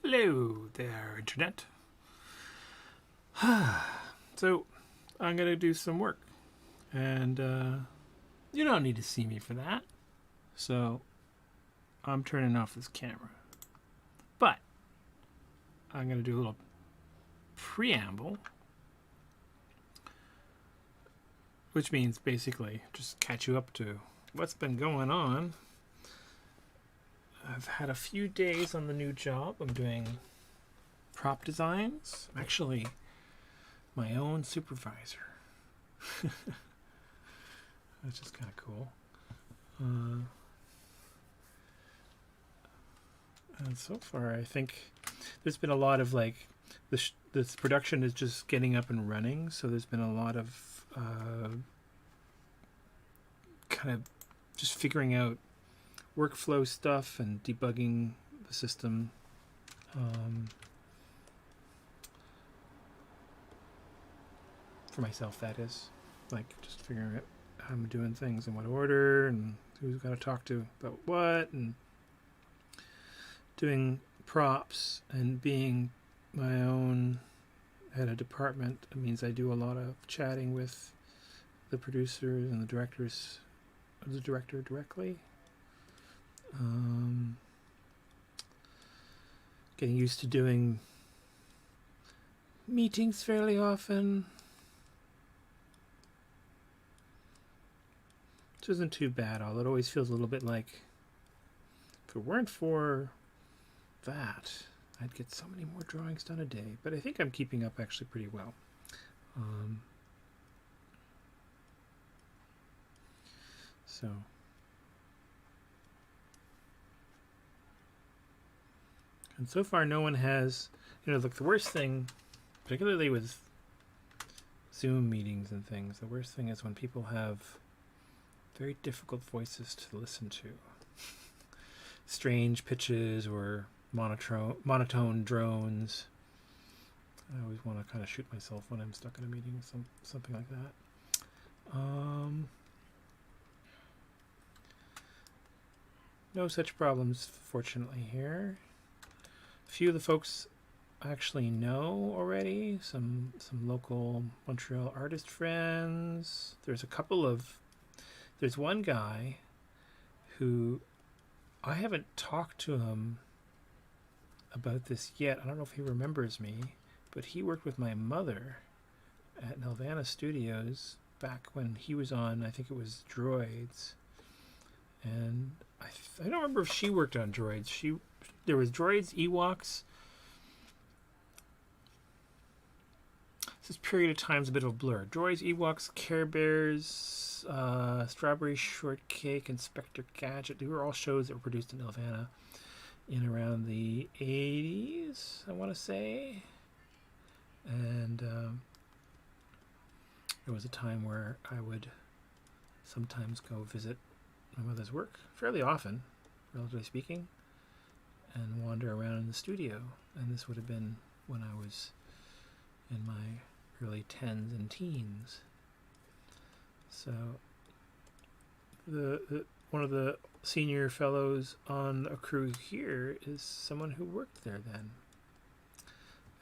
Hello there, Internet. So, I'm going to do some work. And you don't need to see me for that. So, I'm turning off this camera. But, I'm going to do a little preamble. Which means basically just catch you up to what's been going on. I've had a few days on the new job. I'm doing prop designs. I'm actually my own supervisor. That's just kind of cool. And so far, I think there's been a lot of like this production is just getting up and running. So there's been a lot of kind of just figuring out workflow stuff and debugging the system. For myself, that is. Like, just figuring out how I'm doing things in what order and who's got to talk to about what, and doing props and being my own head of department. It means I do a lot of chatting with the producers and the directors, the director directly. Getting used to doing meetings fairly often, which isn't too bad. Although it always feels a little bit like if it weren't for that, I'd get so many more drawings done a day. But I think I'm keeping up actually pretty well. So. And so far, no one has, like the worst thing, particularly with Zoom meetings and things, the worst thing is when people have very difficult voices to listen to. Strange pitches or monotone drones. I always want to kind of shoot myself when I'm stuck in a meeting, something like that. No such problems, fortunately, here. A few of the folks I actually know already. Some local Montreal artist friends. There's one guy who I haven't talked to him about this yet. I don't know if he remembers me, but he worked with my mother at Manga Studios back when he was on, I think it was Droids. And I don't remember if she worked on Droids. There was Droids, Ewoks. This period of time is a bit of a blur. Droids, Ewoks, Care Bears, Strawberry Shortcake, Inspector Gadget. They were all shows that were produced in Nelvana in around the 80s, I want to say. And there was a time where I would sometimes go visit my mother's work, fairly often, relatively speaking, and wander around in the studio. And this would have been when I was in my early 10s and teens. So one of the senior fellows on a crew here is someone who worked there then.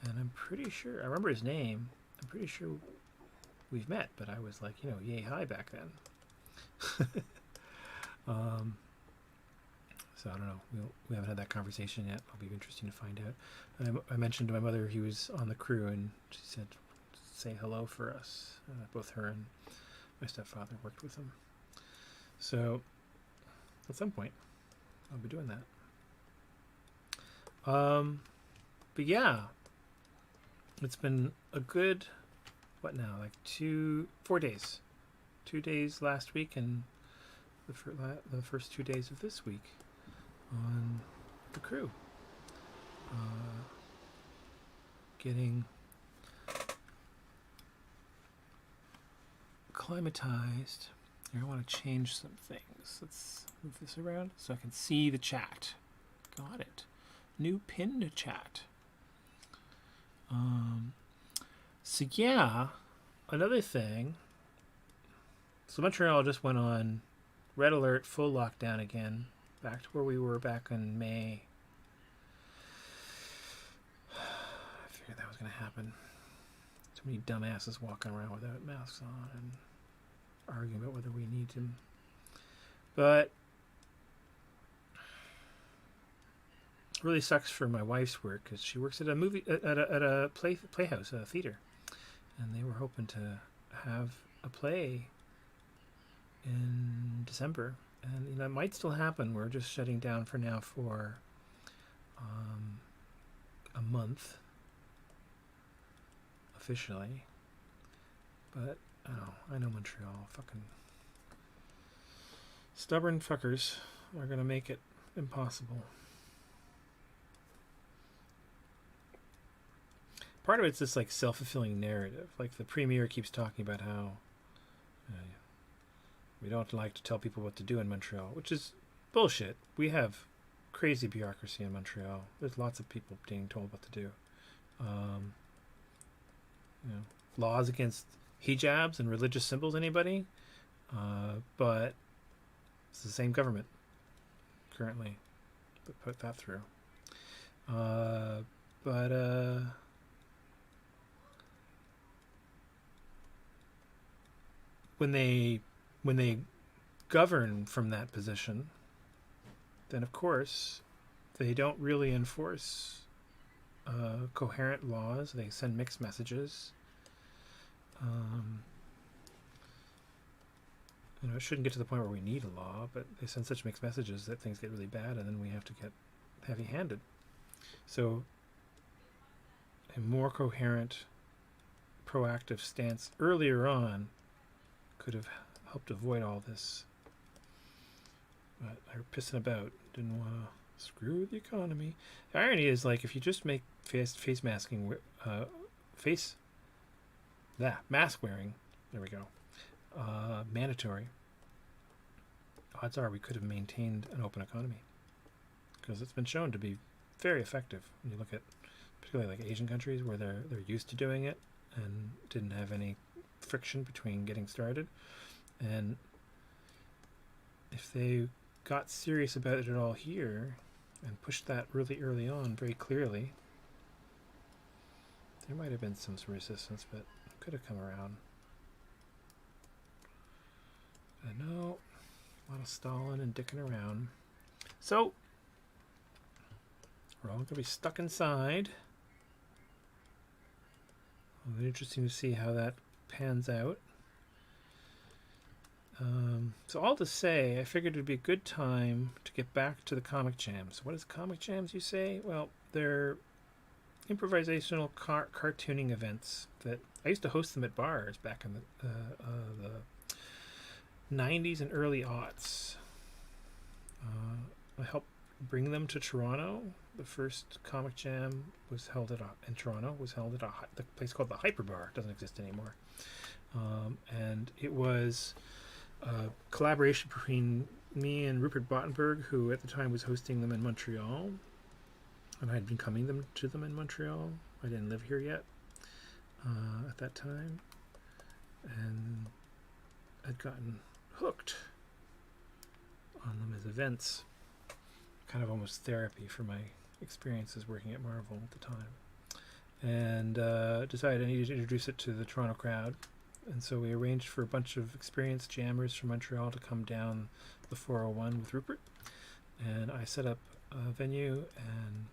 And I'm pretty sure, I remember his name, I'm pretty sure we've met, but I was like, yay high back then. So I don't know. We haven't had that conversation yet. It'll be interesting to find out. I mentioned to my mother he was on the crew, and she said, "Say hello for us." Both her and my stepfather worked with him. So at some point, I'll be doing that. But yeah, it's been a good, what now? Like 4 days. 2 days last week and the first 2 days of this week on the crew. Getting acclimatized. Here, I want to change some things. Let's move this around so I can see the chat. Got it. New pinned chat. So yeah, another thing. So Montreal just went on red alert, full lockdown again, back to where we were back in May. going to happen. Too many dumbasses walking around without masks on and arguing about whether we need to. But it really sucks for my wife's work because she works at a playhouse, a theater, and they were hoping to have a play in December, and that might still happen. We're just shutting down for now for a month officially, but I know Montreal, fucking stubborn fuckers are gonna make it impossible. Part of it's this like self-fulfilling narrative. Like the premier keeps talking about how we don't like to tell people what to do in Montreal, which is bullshit. We have crazy bureaucracy in Montreal. There's lots of people being told what to do. Laws against hijabs and religious symbols, anybody? But it's the same government currently that put that through. When they govern from that position, then of course they don't really enforce coherent laws. They send mixed messages. It shouldn't get to the point where we need a law, but they send such mixed messages that things get really bad, and then we have to get heavy-handed. So a more coherent, proactive stance earlier on could have helped avoid all this. But they were pissing about. Didn't want to screw the economy. The irony is, like, if you just make face masking, mask wearing, there we go, mandatory, odds are we could have maintained an open economy. Because it's been shown to be very effective. When you look at particularly like Asian countries where they're used to doing it and didn't have any friction between getting started, and if they got serious about it at all here and pushed that really early on very clearly, there might have been some resistance, but it could have come around. I know, a lot of stalling and dicking around. So we're all going to be stuck inside. It'll be interesting to see how that pans out. So all to say, I figured it'd be a good time to get back to the comic jams. What is comic jams, you say? Well, they're improvisational cartooning events that I used to host them at bars back in the 90s and early aughts. I helped bring them to Toronto. The first comic jam was held in Toronto. Was held at the place called the Hyper Bar. It doesn't exist anymore. And it was a collaboration between me and Rupert Bottenberg, who at the time was hosting them in Montreal, and I had been coming to them in Montreal. I didn't live here yet at that time, and I'd gotten hooked on them as events, kind of almost therapy for my experiences working at Marvel at the time, and decided I needed to introduce it to the Toronto crowd. And so we arranged for a bunch of experienced jammers from Montreal to come down the 401 with Rupert, and I set up a venue, and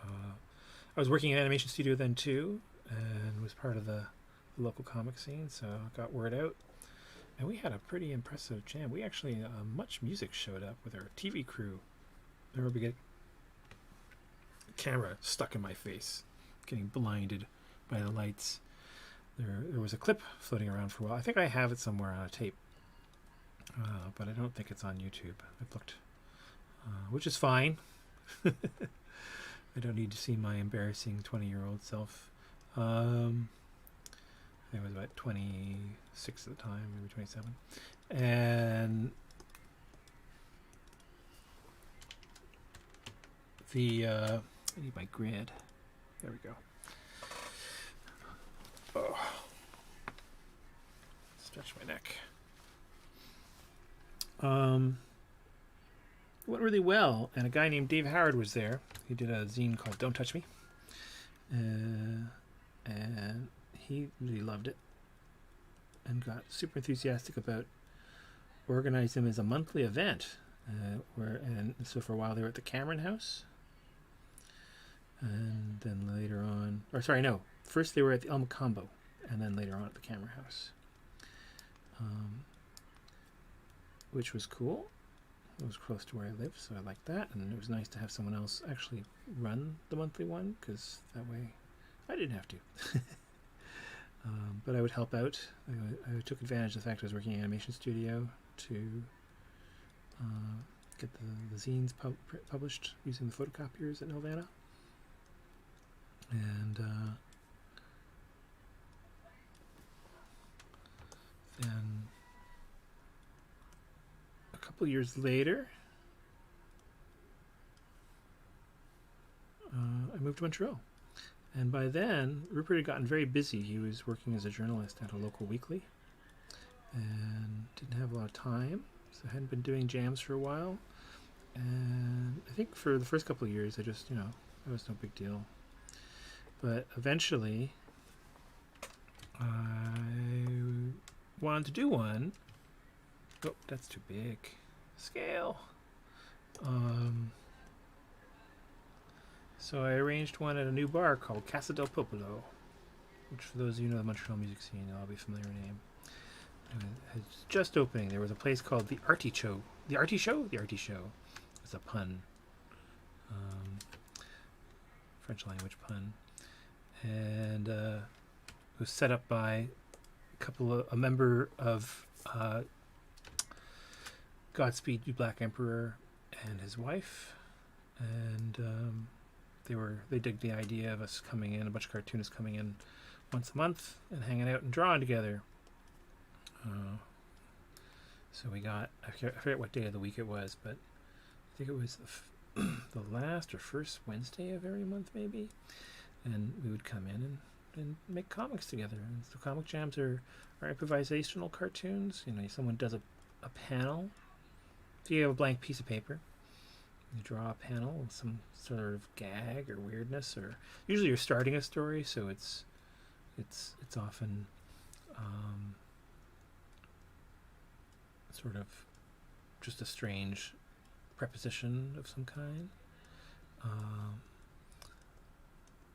I was working at Animation Studio then too, and was part of the local comic scene, so I got word out, and we had a pretty impressive jam. We actually, Much Music showed up with our TV crew. I remember getting the camera stuck in my face, getting blinded by the lights. There was a clip floating around for a while. I think I have it somewhere on a tape, but I don't think it's on YouTube. I've looked, which is fine. I don't need to see my embarrassing 20-year-old self. I think I was about 26 at the time, maybe 27. And I need my grid. There we go. Oh. Stretch my neck. It went really well, and a guy named Dave Howard was there. He did a zine called Don't Touch Me, and he really loved it and got super enthusiastic about organizing them as a monthly event. And so for a while they were at the Cameron House, and then later on, or sorry, no, first they were at the El Macambo, and then later on at the Cameron House, which was cool. It was close to where I live, so I liked that, and it was nice to have someone else actually run the monthly one, because that way I didn't have to. But I would help out. I took advantage of the fact I was working in Animation Studio to get the zines published using the photocopiers at Nelvana. And then a couple years later, I moved to Montreal. And by then, Rupert had gotten very busy. He was working as a journalist at a local weekly and didn't have a lot of time, so I hadn't been doing jams for a while. And I think for the first couple of years, I just, it was no big deal. But eventually, I wanted to do one. Oh, that's too big. Scale. So I arranged one at a new bar called Casa del Popolo, which for those of you who know the Montreal music scene, I'll be a familiar name. It's just opening. There was a place called the Artichoke. The Artie Show? The Artie Show. It's a pun. French language pun. And it was set up by a member of Godspeed You Black Emperor and his wife. And they digged the idea of us coming in, a bunch of cartoonists coming in once a month and hanging out and drawing together. So we got, I forget what day of the week it was, but I think it was the last or first Wednesday of every month, maybe. And we would come in and make comics together. And so comic jams are improvisational cartoons. Someone does a panel. If you have a blank piece of paper, you draw a panel with some sort of gag or weirdness, or usually you're starting a story, so it's often sort of just a strange preposition of some kind.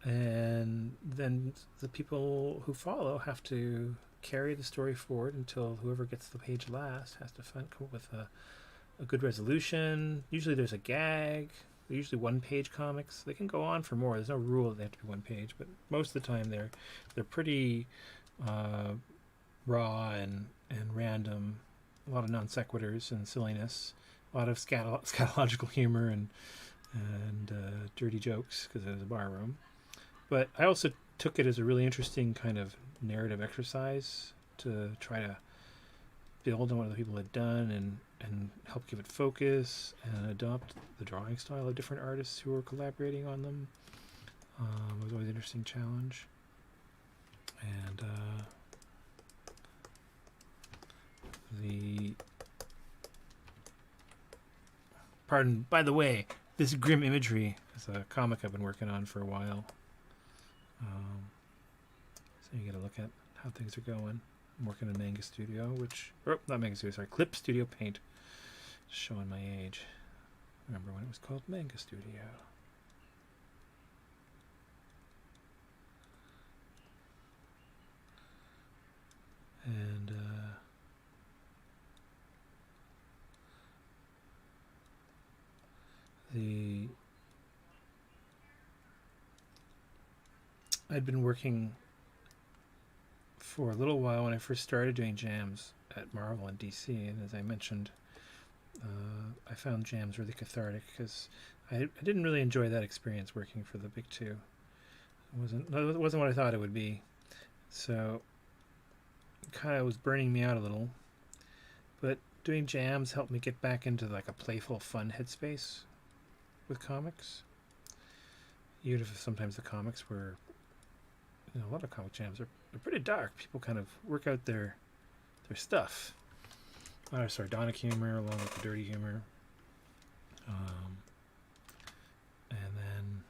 And then the people who follow have to carry the story forward until whoever gets the page last has to come up with a good resolution. Usually there's a gag. They're usually one-page comics. They can go on for more. There's no rule that they have to be one page, but most of the time they're pretty raw and random. A lot of non sequiturs and silliness. A lot of scatological humor and dirty jokes because it was a bar room. But I also took it as a really interesting kind of narrative exercise to try to build on what other people had done and help give it focus and adopt the drawing style of different artists who were collaborating on them. It was always an interesting challenge. And by the way, this grim imagery is a comic I've been working on for a while. So you get a look at how things are going. I'm working in Manga Studio, not Manga Studio, sorry, Clip Studio Paint. Showing my age. Remember when it was called Manga Studio. And I'd been working for a little while when I first started doing jams at Marvel in DC, and as I mentioned, I found jams really cathartic because I didn't really enjoy that experience working for the big two. It wasn't what I thought it would be, so it kind of was burning me out a little. But doing jams helped me get back into like a playful, fun headspace with comics. Even if sometimes the comics were, a lot of comic jams are pretty dark. People kind of work out their stuff. A lot of sardonic humor along with the dirty humor. And then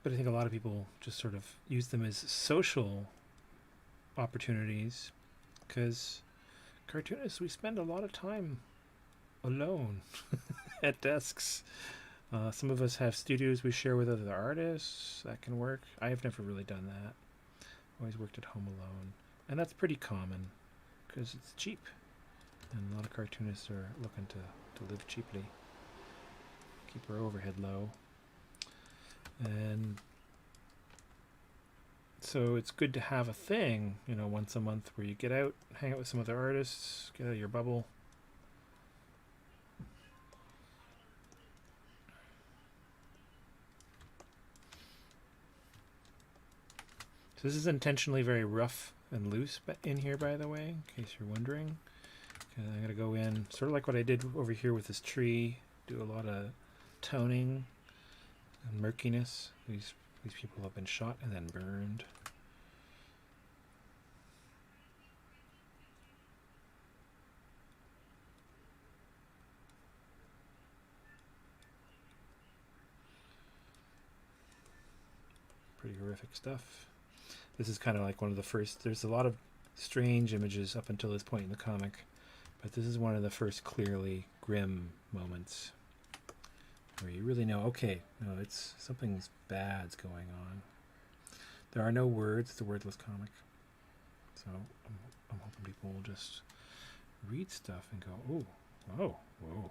But I think a lot of people just sort of use them as social opportunities, because cartoonists, we spend a lot of time alone at desks. Some of us have studios we share with other artists. That can work. I have never really done that. Always worked at home alone. And that's pretty common because it's cheap. And a lot of cartoonists are looking to live cheaply. Keep our overhead low. And so it's good to have a thing, once a month where you get out, hang out with some other artists, get out of your bubble. So this is intentionally very rough and loose in here, by the way, in case you're wondering. And I'm going to go in, sort of like what I did over here with this tree, do a lot of toning and murkiness. These people have been shot and then burned. Pretty horrific stuff. This is kind of like one of the first, there's a lot of strange images up until this point in the comic, but this is one of the first clearly grim moments where you really know, okay, no, it's something's bad's going on. There are no words. It's a wordless comic. So I'm hoping people will just read stuff and go, oh, whoa, whoa.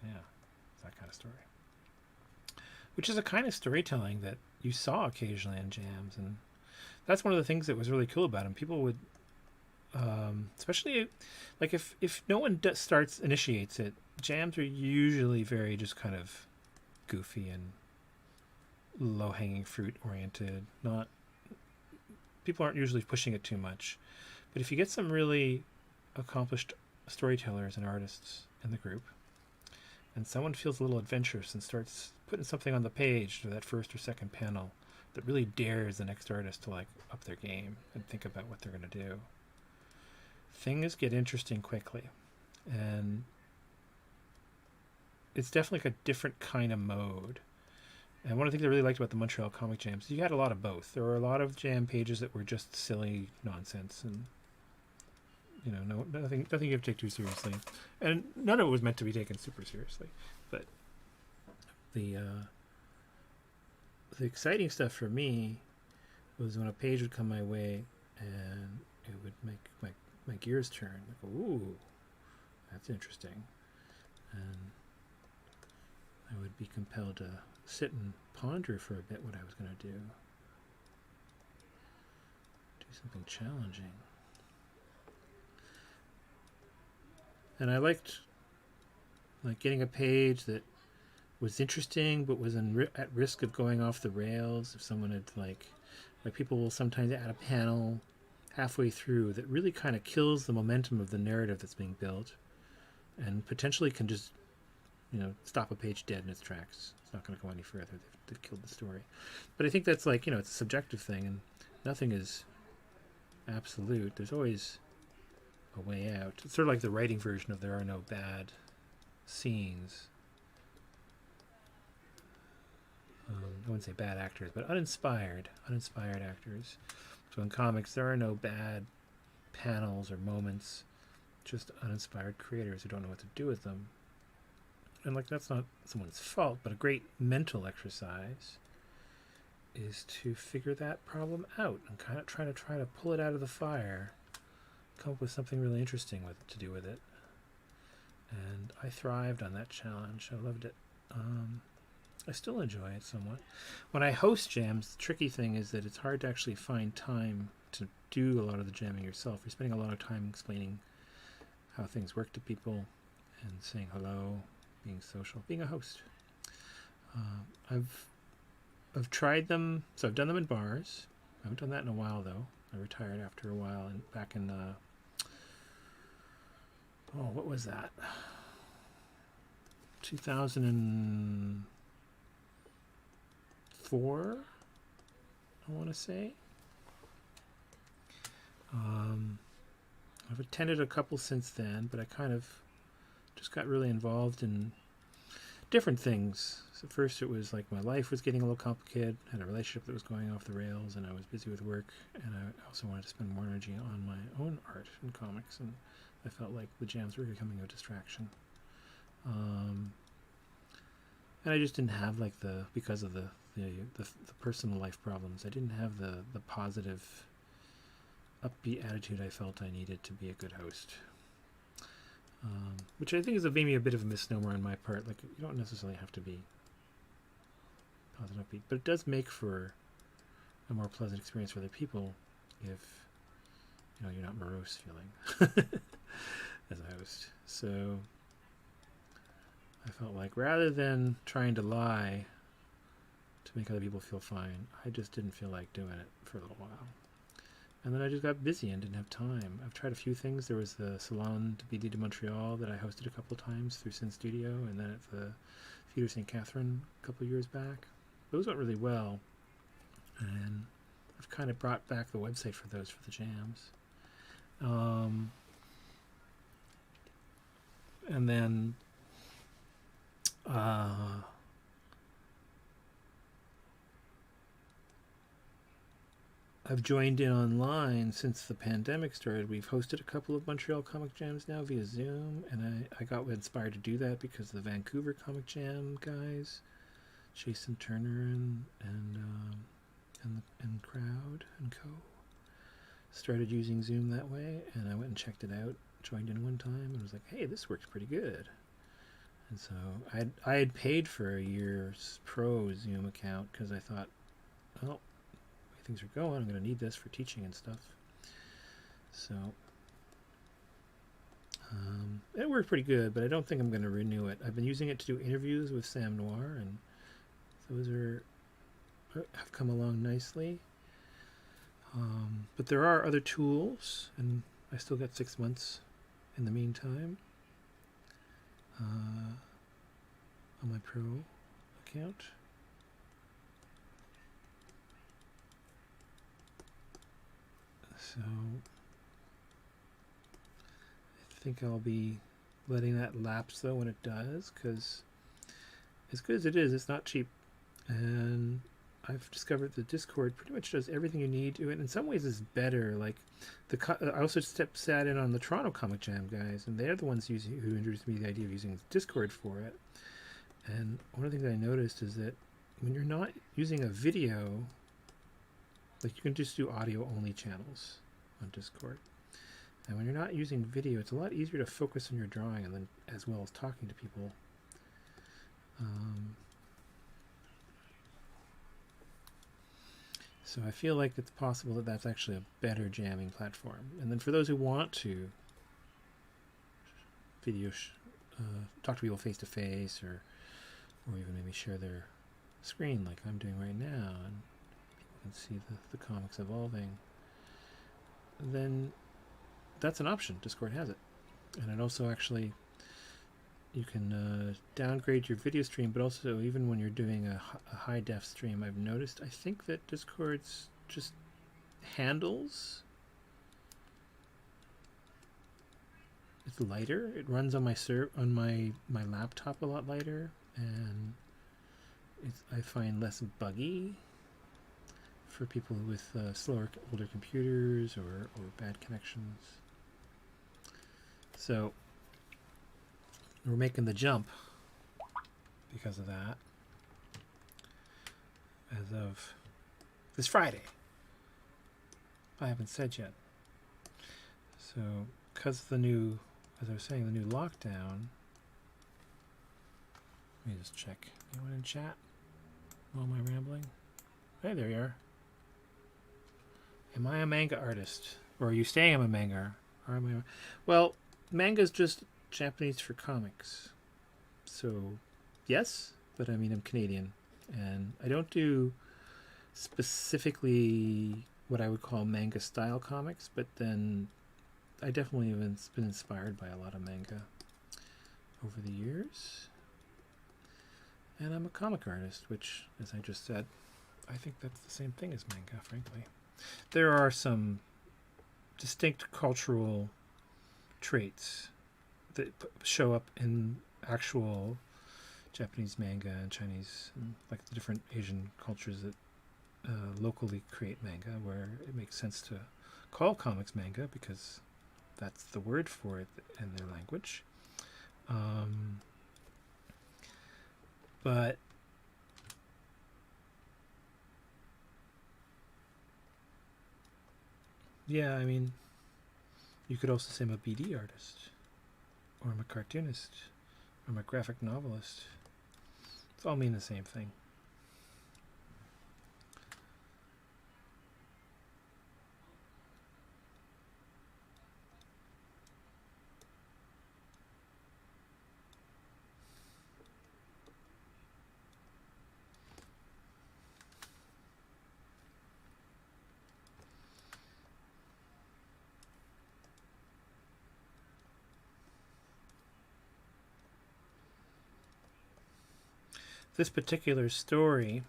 Yeah, it's that kind of story. Which is a kind of storytelling that you saw occasionally in jams. And that's one of the things that was really cool about them. People would, especially like if no one initiates it, jams are usually very just kind of goofy and low-hanging fruit oriented. People aren't usually pushing it too much. But if you get some really accomplished storytellers and artists in the group, and someone feels a little adventurous and starts putting something on the page, or that first or second panel, that really dares the next artist to like up their game and think about what they're going to do, things get interesting quickly. And it's definitely like a different kind of mode. And one of the things I really liked about the Montreal Comic Jams, you had a lot of both. There were a lot of jam pages that were just silly nonsense, and nothing you have to take too seriously, and none of it was meant to be taken super seriously. But the exciting stuff for me was when a page would come my way and it would make my gears turn. Like, ooh, that's interesting, and I would be compelled to sit and ponder for a bit what I was going to do something challenging. And I liked getting a page that was interesting but was at risk of going off the rails. If someone had like people will sometimes add a panel halfway through that really kind of kills the momentum of the narrative that's being built, and potentially can just stop a page dead in its tracks. It's not going to go any further. They've killed the story. But I think that's it's a subjective thing, and nothing is absolute. There's always a way out. It's sort of like the writing version of There Are No Bad Scenes. I wouldn't say bad actors, but uninspired actors. So in comics, there are no bad panels or moments, just uninspired creators who don't know what to do with them. And that's not someone's fault, but a great mental exercise is to figure that problem out and kind of try to pull it out of the fire, come up with something really interesting to do with it. And I thrived on that challenge. I loved it. I still enjoy it somewhat. When I host jams, the tricky thing is that it's hard to actually find time to do a lot of the jamming yourself. You're spending a lot of time explaining how things work to people and saying hello, being social, being a host. I've tried them, so I've done them in bars. I haven't done that in a while though. I retired after a while, and back in what was that? 2004, I want to say. I've attended a couple since then, but I kind of just got really involved in different things. So first it was like my life was getting a little complicated. I had a relationship that was going off the rails, and I was busy with work, and I also wanted to spend more energy on my own art and comics, and I felt like the jams were becoming a distraction. And I just didn't have like because of the personal life problems, I didn't have the positive, upbeat attitude I felt I needed to be a good host. Which I think is maybe a bit of a misnomer on my part. Like, you don't necessarily have to be positive, upbeat, but it does make for a more pleasant experience for other people if you're not morose feeling as a host. So I felt like rather than trying to lie to make other people feel fine, I just didn't feel like doing it for a little while. And then I just got busy and didn't have time. I've tried a few things. There was the Salon de BD de Montreal that I hosted a couple of times through Sin Studio, and then at the Theatre St. Catherine a couple of years back. Those went really well. And I've kind of brought back the website for those for the jams. And then I've joined in online since the pandemic started. We've hosted a couple of Montreal Comic Jams now via Zoom, and I got inspired to do that because the Vancouver Comic Jam guys, Jason Turner and Crowd and Co. started using Zoom that way, and I went and checked it out, joined in one time, and was like, hey, this works pretty good. And so I had paid for a year's pro Zoom account because I thought, well, things are going, I'm going to need this for teaching and stuff. So it worked pretty good, but I don't think I'm going to renew it. I've been using it to do interviews with Sam Noir, and those have come along nicely. But there are other tools, and I still got 6 months in the meantime on my pro account. So I think I'll be letting that lapse though when it does, because as good as it is, it's not cheap. And I've discovered the Discord pretty much does everything you need to it. In some ways it's better. Like I also sat in on the Toronto Comic Jam guys, and they're the ones who introduced me to the idea of using Discord for it. And one of the things I noticed is that when you're not using a video, like you can just do audio only channels on Discord. And when you're not using video, it's a lot easier to focus on your drawing and then as well as talking to people. So I feel like it's possible that that's actually a better jamming platform. And then for those who want to talk to people face to face, or even maybe share their screen like I'm doing right now, and and see the comics evolving, then that's an option. Discord has it. And it also actually, you can downgrade your video stream, but also even when you're doing a high def stream, I've noticed, I think that Discord's just handles, it's lighter. It runs on my laptop a lot lighter, and I find less buggy for people with slower, older computers or bad connections. So we're making the jump because of that as of this Friday. I haven't said yet. So because the new, as I was saying, the new lockdown, let me just check. Anyone in chat? Oh, am I rambling? Hey, there you are. Am I a manga artist? Or are you saying I'm a manga? Or am I? Well, manga is just Japanese for comics. So, yes, but I mean, I'm Canadian. And I don't do specifically what I would call manga style comics, but then I definitely have been inspired by a lot of manga over the years. And I'm a comic artist, which, as I just said, I think that's the same thing as manga, frankly. There are some distinct cultural traits that show up in actual Japanese manga and Chinese, and like the different Asian cultures that locally create manga, where it makes sense to call comics manga because that's the word for it in their language. But yeah, I mean, you could also say I'm a BD artist, or I'm a cartoonist, or I'm a graphic novelist. It's all mean the same thing. This particular story,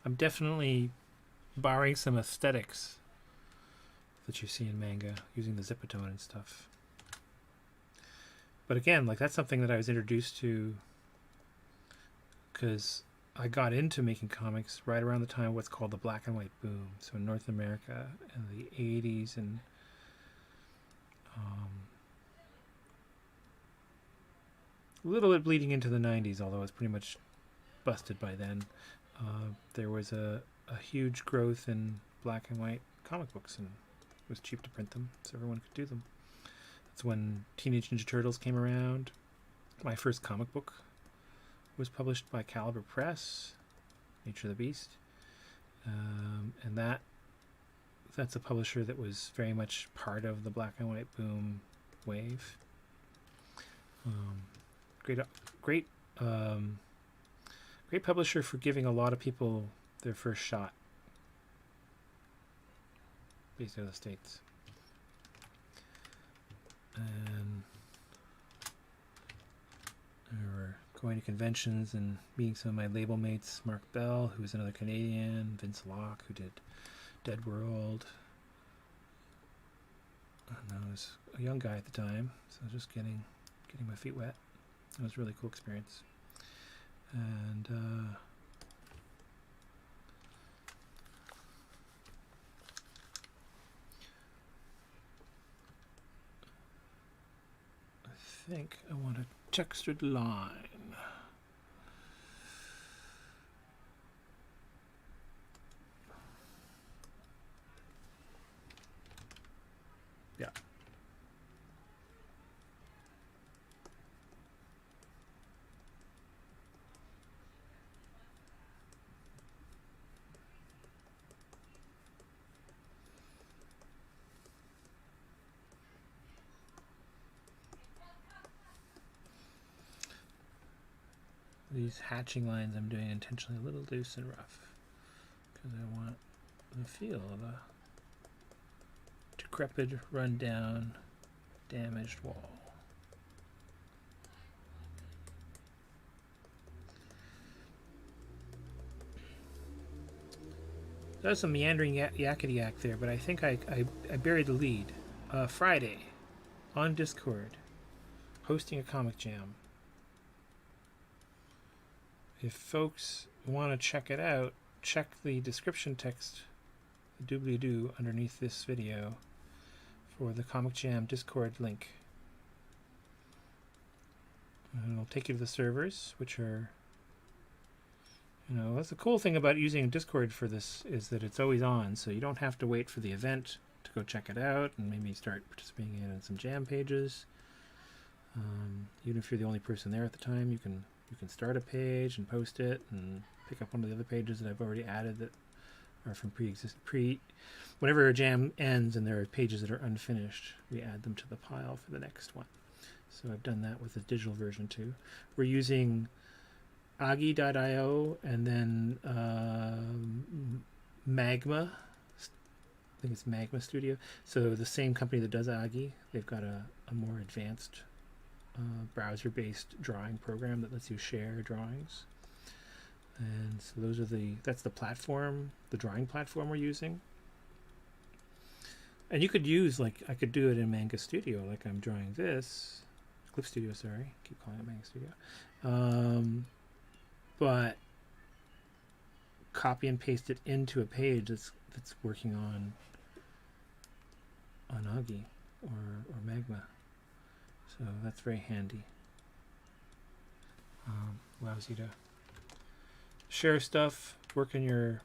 I'm definitely borrowing some aesthetics that you see in manga, using the zipatone and stuff. But again, like, that's something that I was introduced to because I got into making comics right around the time of what's called the black and white boom. So in North America in the 80s and a little bit bleeding into the 90s, although it's pretty much busted by then. There was a huge growth in black and white comic books, and it was cheap to print them, so everyone could do them. That's when Teenage Ninja Turtles came around. My first comic book was published by Caliber Press, Nature of the Beast, and that's a publisher that was very much part of the black and white boom wave. Great publisher for giving a lot of people their first shot, based out of the States. And we were going to conventions and meeting some of my label mates, Mark Bell, who was another Canadian, Vince Locke, who did Dead World. And I was a young guy at the time, so I was just getting my feet wet. It was a really cool experience. And I think I want a textured line. Yeah. These hatching lines I'm doing intentionally a little loose and rough because I want the feel of a decrepit, run-down, damaged wall. There's some meandering yakety-yak there, but I think I buried the lead. Friday, on Discord, hosting a comic jam. If folks want to check it out, check the description text, the doobly-doo, underneath this video for the Comic Jam Discord link. And it'll take you to the servers, which are, that's the cool thing about using Discord for this, is that it's always on, so you don't have to wait for the event to go check it out and maybe start participating in some jam pages. Even if you're the only person there at the time, you can start a page and post it and pick up one of the other pages that I've already added that are from whenever a jam ends and there are pages that are unfinished, we add them to the pile for the next one. So I've done that with the digital version too. We're using Agi.io and then Magma. I think it's Manga Studio. So the same company that does Agi, they've got a more advanced browser-based drawing program that lets you share drawings. And so that's the platform, the drawing platform we're using. And you could use, I could do it in Manga Studio, like I'm drawing this, Clip Studio, sorry. Keep calling it Manga Studio. But copy and paste it into a page that's working on Augie or Magma. So that's very handy. Allows you to share stuff, work in your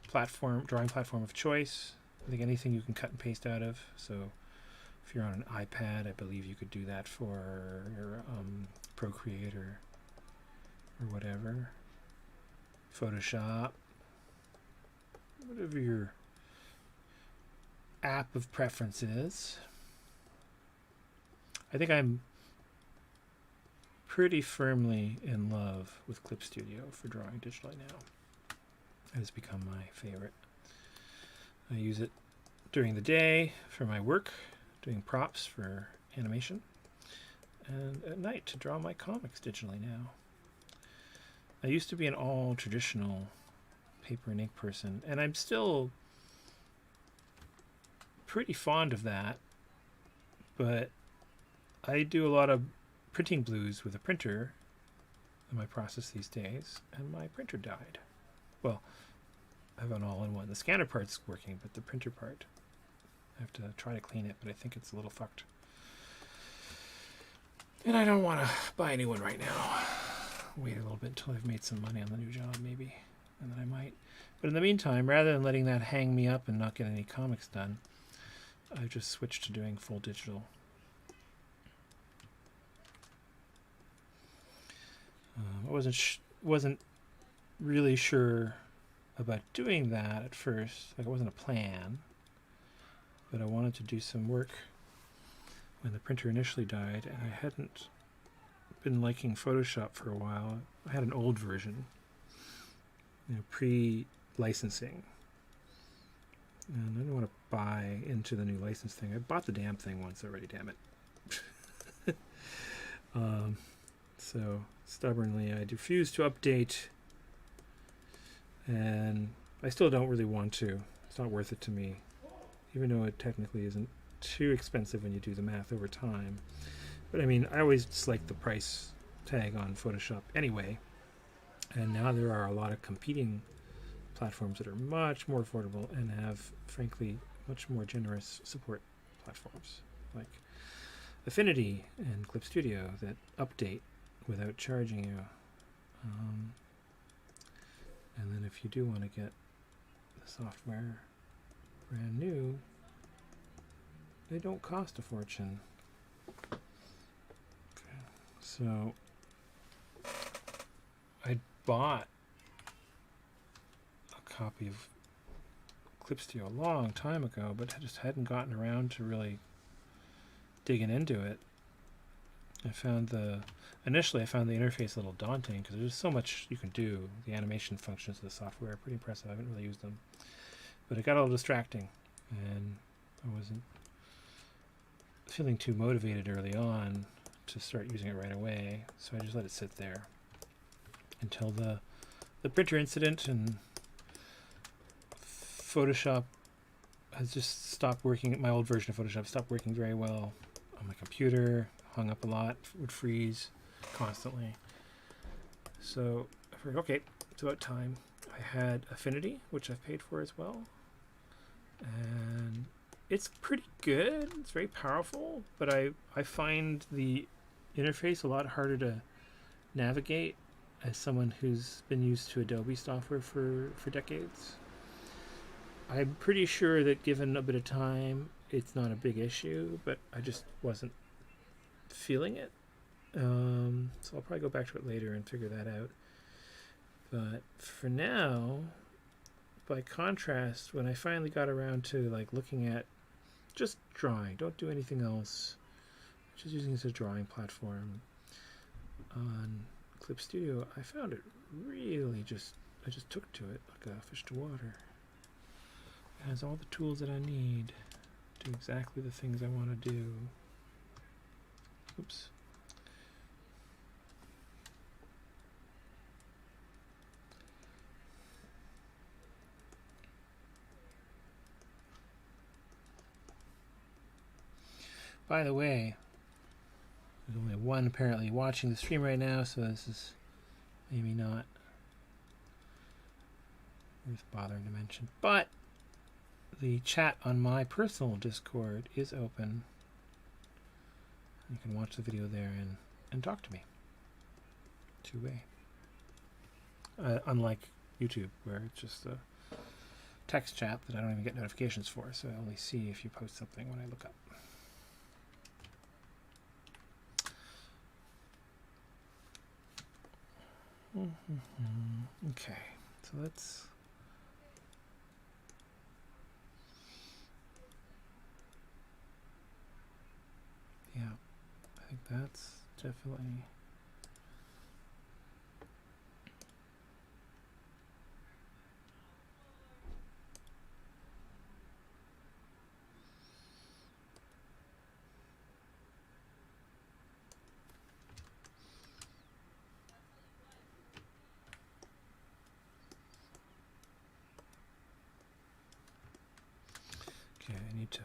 drawing platform of choice. I think anything you can cut and paste out of. So if you're on an iPad, I believe you could do that for your Procreate or whatever. Photoshop. Whatever your app of preference is. I think I'm pretty firmly in love with Clip Studio for drawing digitally now. It has become my favorite. I use it during the day for my work, doing props for animation, and at night to draw my comics digitally now. I used to be an all traditional paper and ink person, and I'm still pretty fond of that, but I do a lot of printing blues with a printer in my process these days, and my printer died. Well, I have an all-in-one. The scanner part's working, but the printer part, I have to try to clean it, but I think it's a little fucked. And I don't want to buy a new one right now. Wait a little bit until I've made some money on the new job, maybe, and then I might. But in the meantime, rather than letting that hang me up and not get any comics done, I've just switched to doing full digital. I wasn't really sure about doing that at first. Like, it wasn't a plan, but I wanted to do some work when the printer initially died, and I hadn't been liking Photoshop for a while. I had an old version, pre-licensing, and I didn't want to buy into the new license thing. I bought the damn thing once already, damn it. So stubbornly I refuse to update, and I still don't really want to. It's not worth it to me, even though it technically isn't too expensive when you do the math over time. But I mean, I always just like the price tag on Photoshop anyway, and now there are a lot of competing platforms that are much more affordable and have, frankly, much more generous support platforms like Affinity and Clip Studio that update without charging you. And then if you do want to get the software brand new, they don't cost a fortune. Okay. So I bought a copy of Clip Studio a long time ago, but I just hadn't gotten around to really digging into it. Initially I found the interface a little daunting because there's so much you can do. The animation functions of the software are pretty impressive. I haven't really used them, but it got a little distracting, and I wasn't feeling too motivated early on to start using it right away, so I just let it sit there until the printer incident, and Photoshop has just stopped working. My old version of Photoshop stopped working very well on my computer, hung up a lot, would freeze constantly. So I figured, okay, it's about time. I had Affinity, which I've paid for as well, and it's pretty good. It's very powerful, but I find the interface a lot harder to navigate as someone who's been used to Adobe software for decades. I'm pretty sure that given a bit of time, it's not a big issue, but I just wasn't feeling it. So I'll probably go back to it later and figure that out. But for now, by contrast, when I finally got around to looking at just drawing, don't do anything else, just using it as a drawing platform on Clip Studio, I found it really I just took to it like a fish to water. It has all the tools that I need to do exactly the things I want to do. Oops. By the way, There's only one apparently watching the stream right now, so this is maybe not worth bothering to mention. But the chat on my personal Discord is open. You can watch the video there and talk to me. Two-way. Unlike YouTube, where it's just a text chat that I don't even get notifications for, so I only see if you post something when I look up. Okay, so let's... Yeah, I think that's definitely... Okay, I need to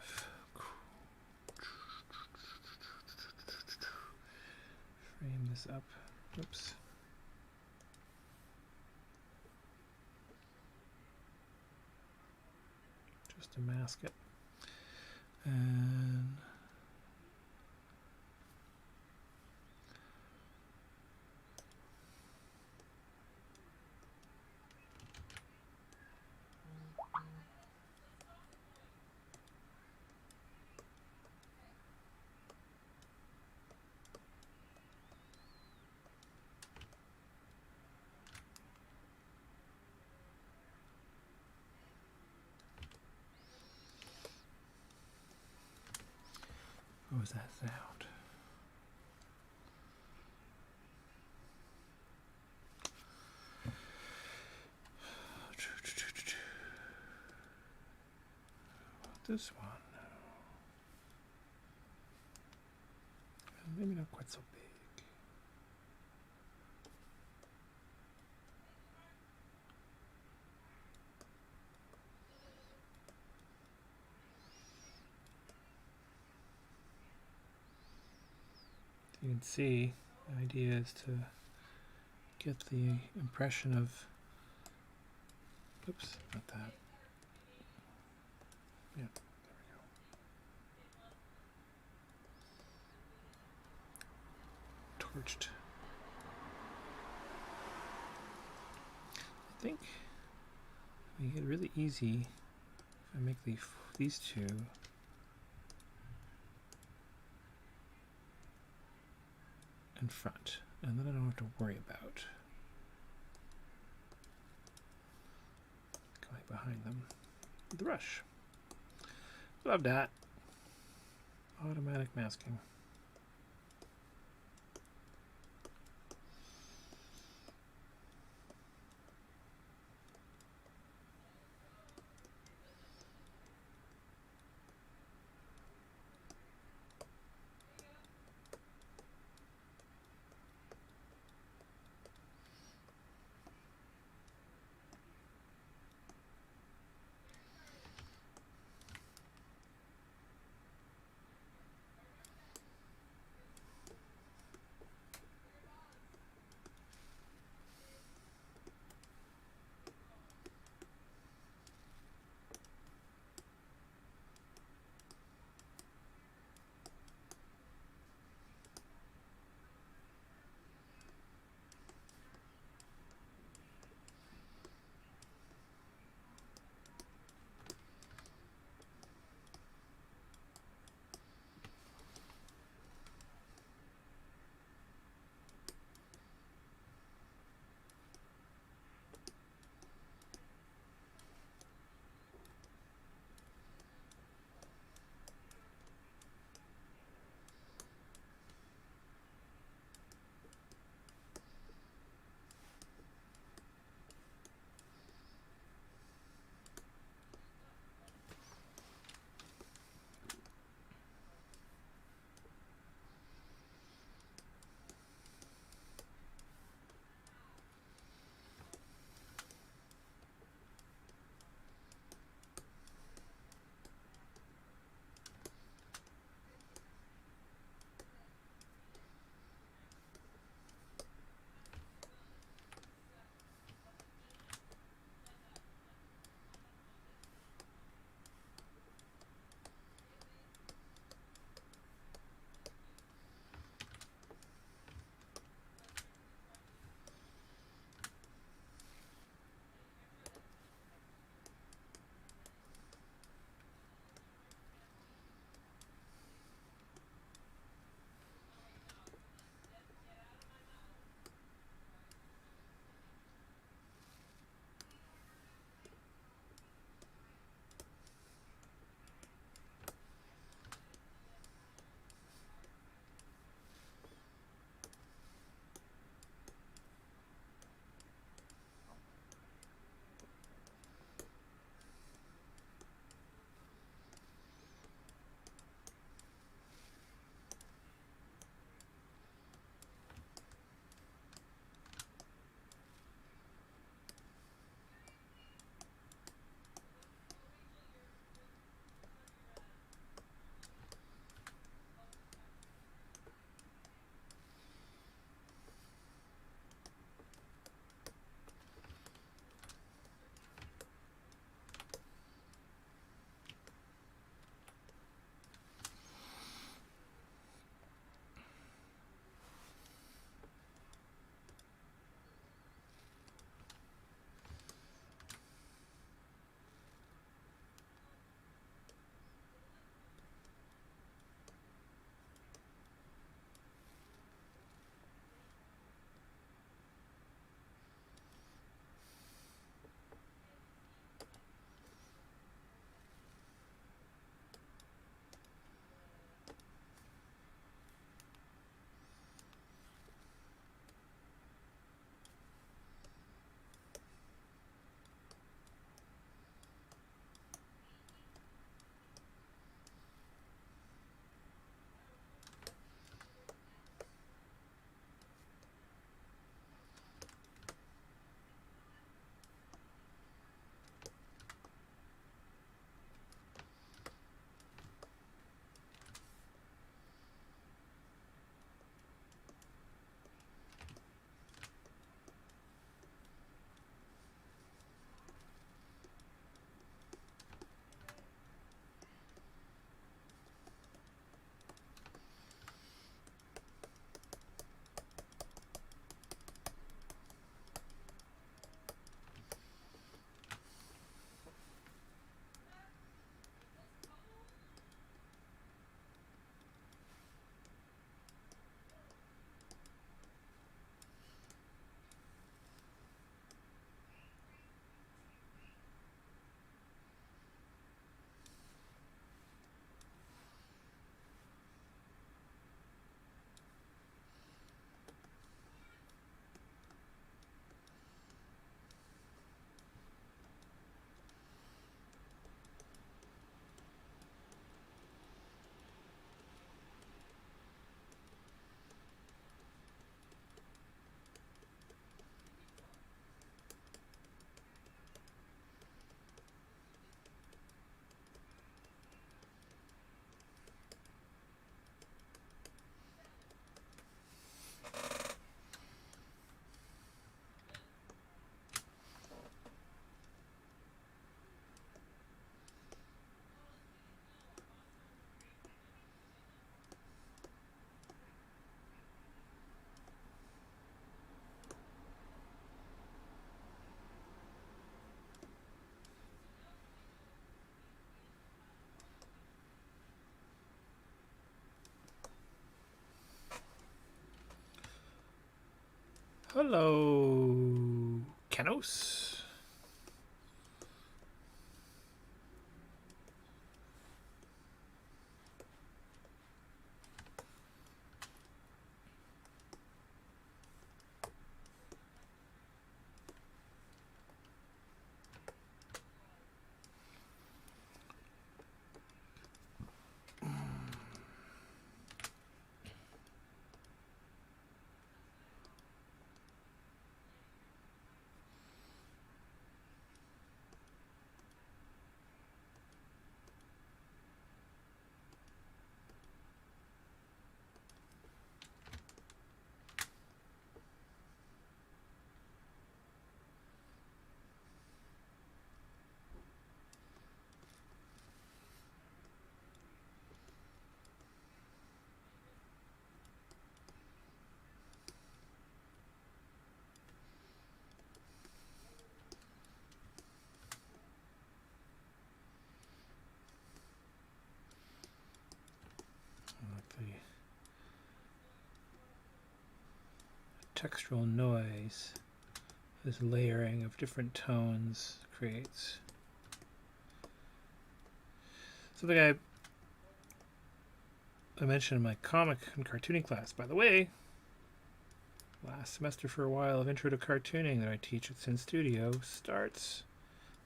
frame this up. Oops. Just to mask it. And what was that sound? This one. Maybe not quite so big. You can see the idea is to get the impression of, oops, not that. Yeah, there we go. Torched. I think we get really easy if I make these two in front, and then I don't have to worry about going behind them with the brush. Love that. Automatic masking. Hello, Kenos. Textural noise, this layering of different tones creates something I mentioned in my comic and cartooning class. By the way, last semester for a while of Intro to Cartooning that I teach at Sin Studio starts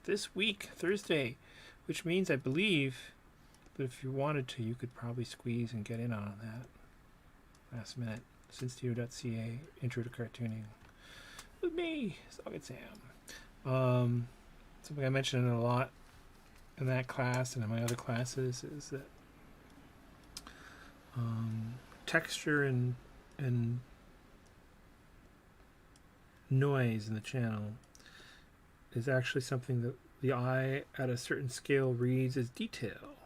this week, Thursday, which means I believe that if you wanted to, you could probably squeeze and get in on that last minute. Sinstudio.ca, Intro to Cartooning with me, Sogged Sam. Something I mentioned a lot in that class and in my other classes is that texture and noise in the channel is actually something that the eye at a certain scale reads as detail,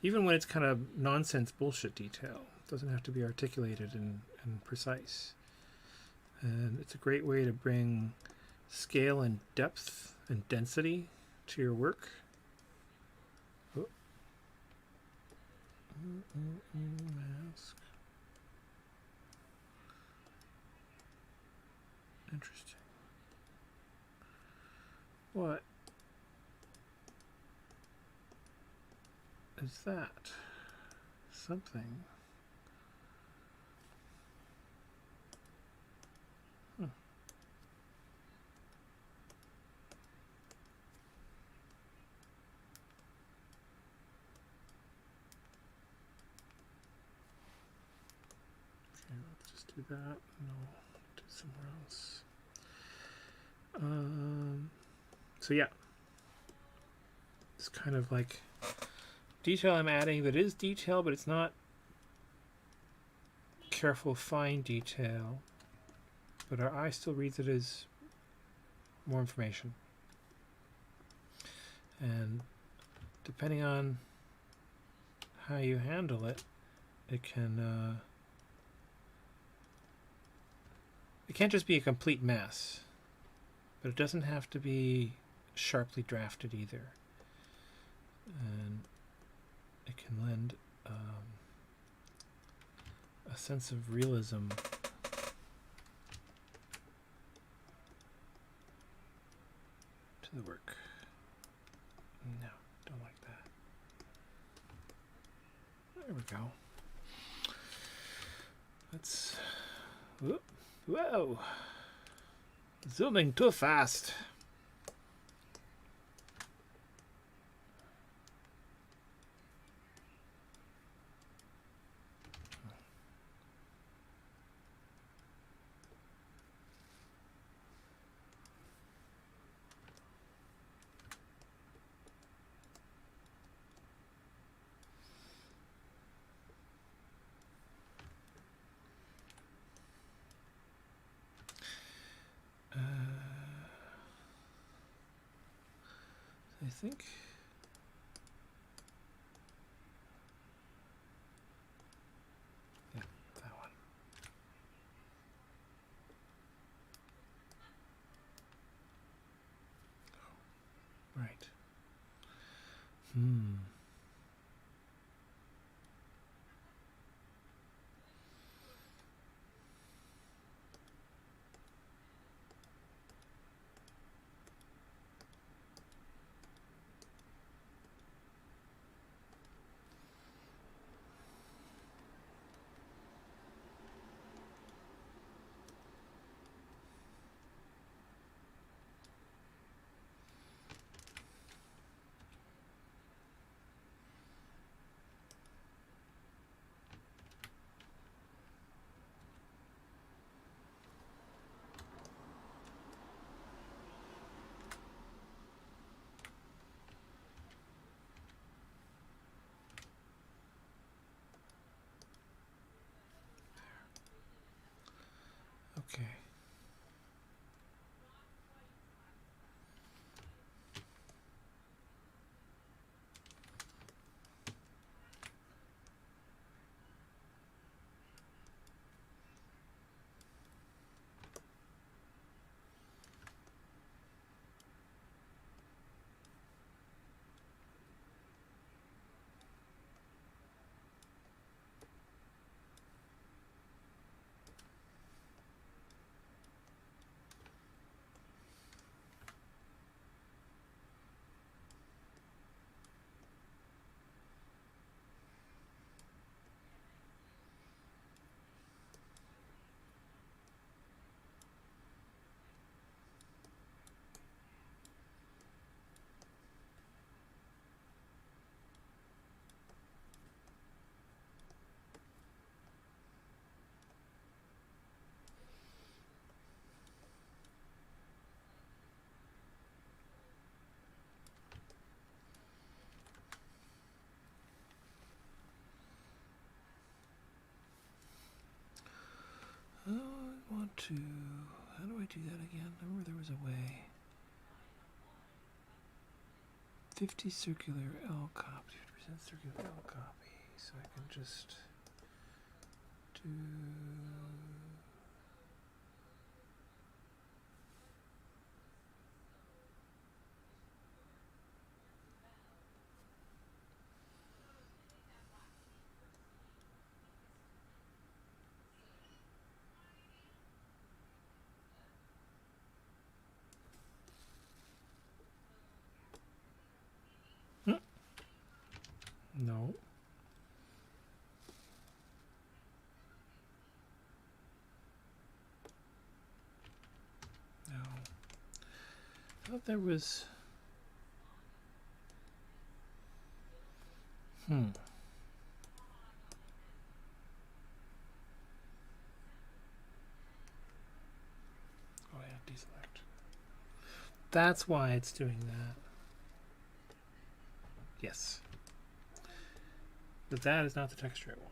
even when it's kind of nonsense bullshit detail. It doesn't have to be articulated and precise. And it's a great way to bring scale and depth and density to your work. Oh. Mask. Interesting. What is that? Something. Do that, and I'll do somewhere else. So yeah, it's kind of like detail I'm adding that is detail, but it's not careful, fine detail. But our eye still reads it as more information. And depending on how you handle it, it can... it can't just be a complete mess, but it doesn't have to be sharply drafted either. And it can lend a sense of realism to the work. No, don't like that. There we go. Let's... Whoop. Whoa! Zooming too fast. I think yeah, that one. Right. Okay. Oh, I want to... How do I do that again? I remember there was a way. 50 circular L copy, 50% circular L copy. So I can just do... No. No. I thought there was... Oh, yeah, deselect. That's why it's doing that. Yes. But that is not the texture I want.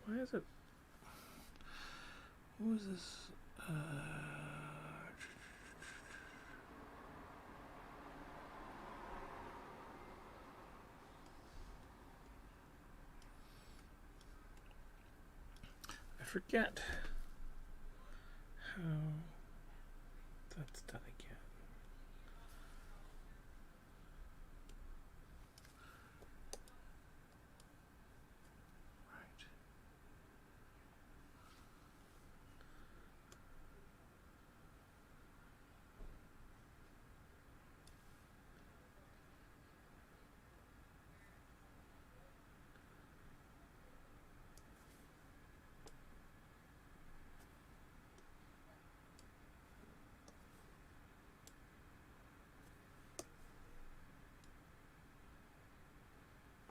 Why is it? What was this? I forget how that's done again.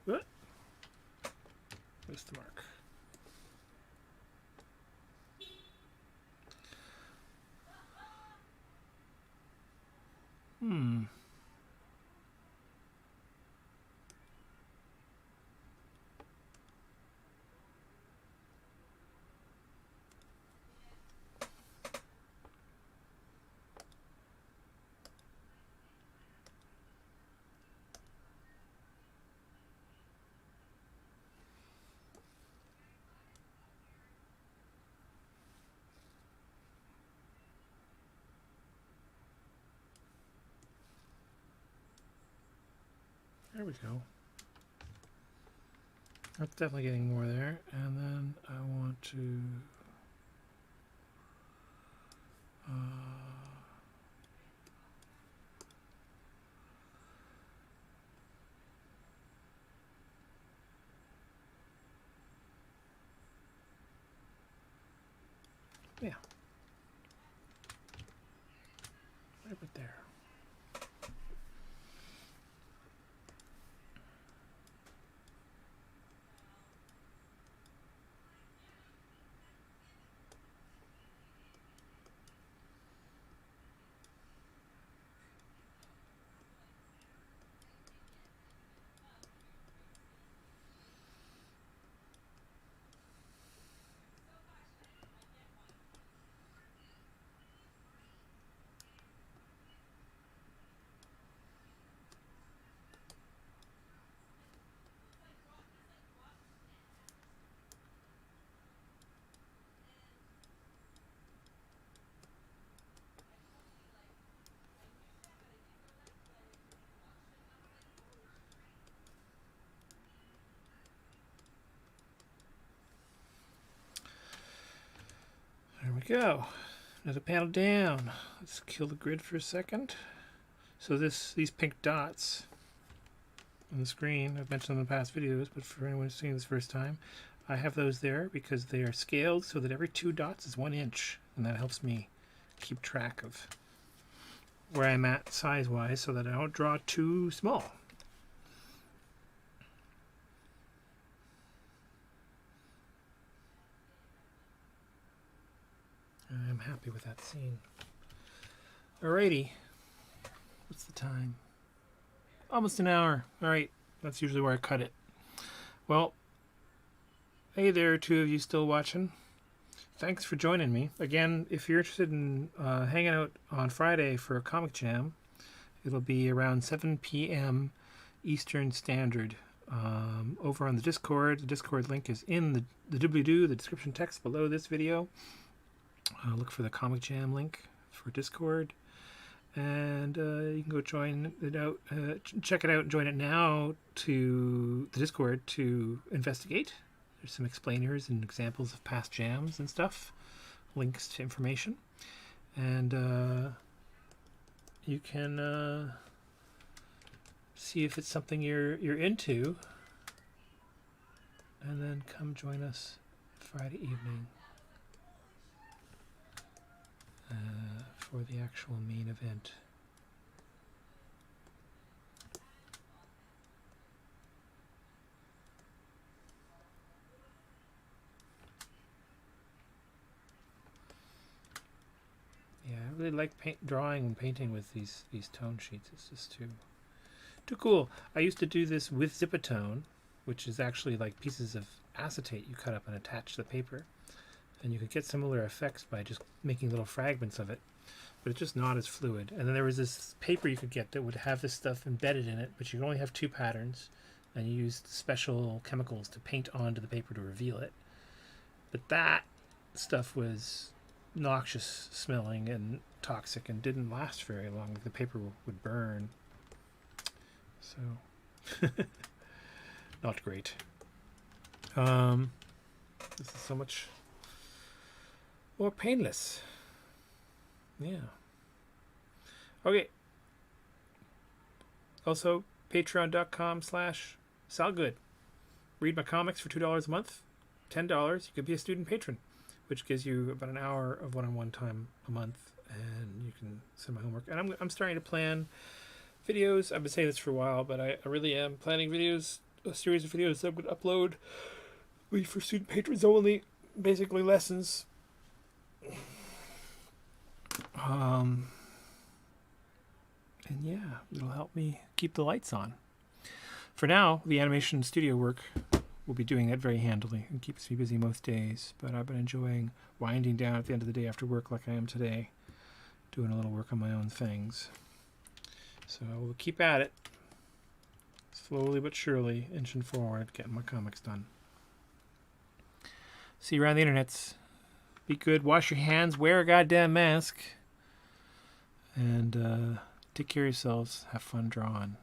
Right. What? Missed the mark. There we go. That's definitely getting more there. And then I want to yeah. Right about there. There we go. Another panel down. Let's kill the grid for a second. So these pink dots on the screen, I've mentioned them in past videos, but for anyone who's seeing this first time, I have those there because they are scaled so that every 2 dots is 1 inch, and that helps me keep track of where I'm at size-wise so that I don't draw too small. I'm happy with that scene. Alrighty. What's the time? Almost an hour. Alright. That's usually where I cut it. Well, hey there, 2 of you still watching. Thanks for joining me. Again, if you're interested in hanging out on Friday for a comic jam, it'll be around 7 p.m. Eastern Standard. Over on the Discord. The Discord link is in the doobly-doo, the description text below this video. Look for the Comic Jam link for Discord, and you can go join it out, check it out and join it now to the Discord to investigate. There's some explainers and examples of past jams and stuff, links to information, and you can see if it's something you're into, and then come join us Friday evening. For the actual main event. Yeah, I really like drawing and painting with these tone sheets. It's just too cool. I used to do this with Zipatone, which is actually like pieces of acetate you cut up and attach to the paper. And you could get similar effects by just making little fragments of it, but it's just not as fluid. And then there was this paper you could get that would have this stuff embedded in it, but you could only have 2 patterns, and you used special chemicals to paint onto the paper to reveal it. But that stuff was noxious smelling and toxic and didn't last very long. The paper would burn. So, not great. This is so much more painless. Yeah. Okay. Also, patreon.com/salgood. Read my comics for $2 a month. $10, you could be a student patron, which gives you about an hour of one-on-one time a month, and you can send my homework. And I'm starting to plan videos. I've been saying this for a while, but I really am planning videos, a series of videos that I'm going to upload for student patrons only, basically lessons. And yeah, it'll help me keep the lights on. For now, the animation studio work will be doing that very handily and keeps me busy most days, but I've been enjoying winding down at the end of the day after work like I am today, doing a little work on my own things. So I will keep at it, slowly but surely, inching forward, getting my comics done. See you around the internets. Be good, wash your hands, wear a goddamn mask, and take care of yourselves. Have fun drawing.